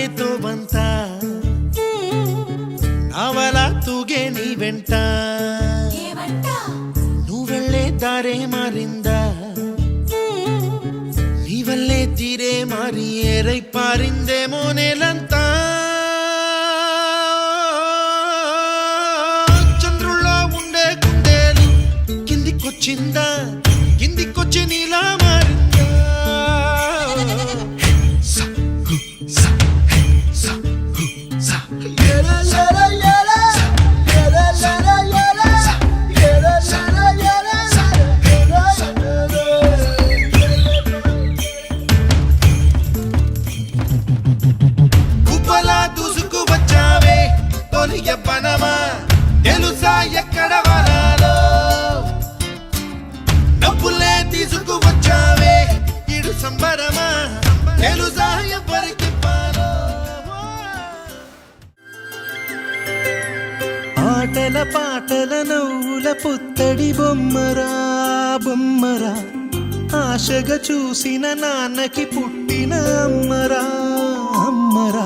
సాగేతో బంత అవల తూగే నీ వెంట నువ్వెళ్ళే దారే మారిందా నీ వల్లే తీరే మారి ఏరై పారిందేమో నేలంతా చంద్రుల్లో ఉండే గుండెలు కిందికొచ్చిందా కిందికొచ్చి నీలా మారిందా కుప్పలా దూసుకు వచ్చావే తొలి ఎవ్వనమా తెలుసా ఎక్కడ వరాలో డబ్బులే తీసుకు వచ్చావే ఇడు సంబరమా తెలుసా ఎవరికి పాలో ఆటల పాటల నవ్వుల పుత్తడి బొమ్మరా బొమ్మరా ఆశగా చూసిన నాన్నకి పుట్టిన అమ్మరా అమ్మరా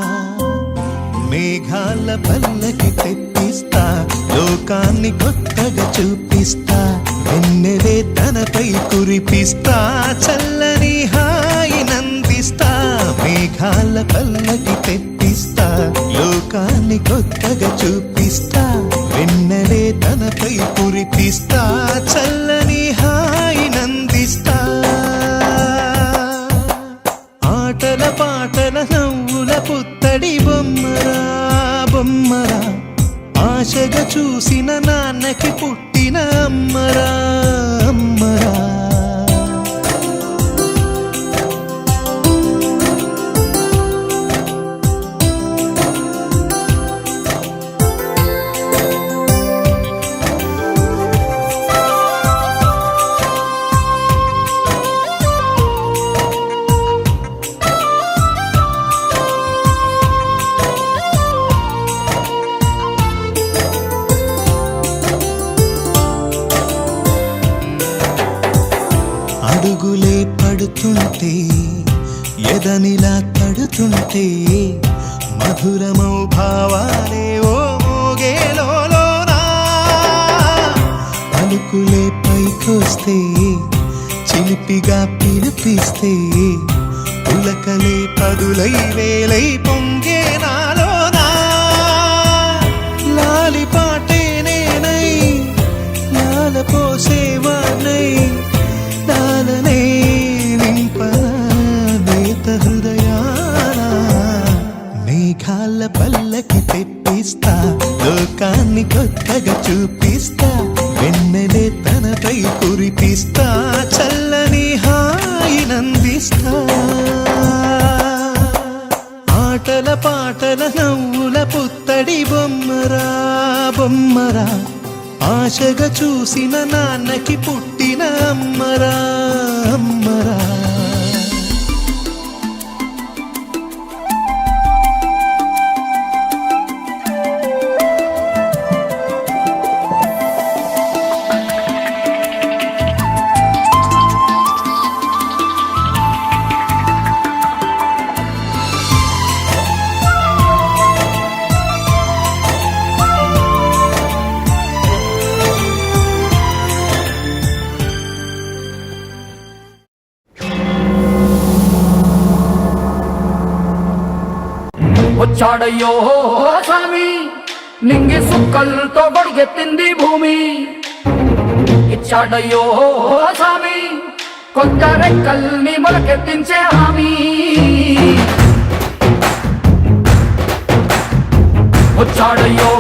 మేఘాల పల్లకి తెప్పిస్తా లోకాన్ని కొత్తగా చూపిస్తా వెన్నెలే తనపై కురిపిస్తా చల్లని హాయి నందిస్తా మేఘాల పల్లకి తెప్పిస్తా లోకాన్ని కొత్తగా చూపిస్తా వెన్నెలే తనపై కురిపిస్తా చల్లని హాయి నందిస్తా ఆటల పాటల నవ్వుల పుత్తడి బొమ్మరా బొమ్మరా ఆశగా చూసిన నాన్నకి పుట్టిన అమ్మరా అమ్మరా అడుగులే పడుతుంటే ఎదనిలా తడుతుంటే మధురమౌ భావాలే ఓ మోగేలోనా పలుకులే పైకొస్తే చిలిపిగా పిలిపిస్తే పులకలే పదులై వేలై పొంగే నాలోనా లాలి పాటే నేనై లాల పోసేవానై నాలనే నింపనేత హృదయాన మేఘాల పల్లకి తెప్పిస్తా లోకాన్ని కొత్తగా చూపిస్తా వెన్నెలే తనపై కురిపిస్తా చల్లని హాయి నందిస్తా ఆటల పాటల నవ్వుల పుత్తడి బొమ్మరా బొమ్మరా ఆశగా చూసిన నాన్నకి పుట్టిన అమ్మరా అమ్మరా వచ్చాడయ్యో స్వామి నింగి సుక్కలతో గొడుగెత్తింది భూమి ఇచ్చాడయ్యో స్వామి కొత్త రెక్కల్ని మొలకెత్తించే హామీ వచ్చాడయ్యో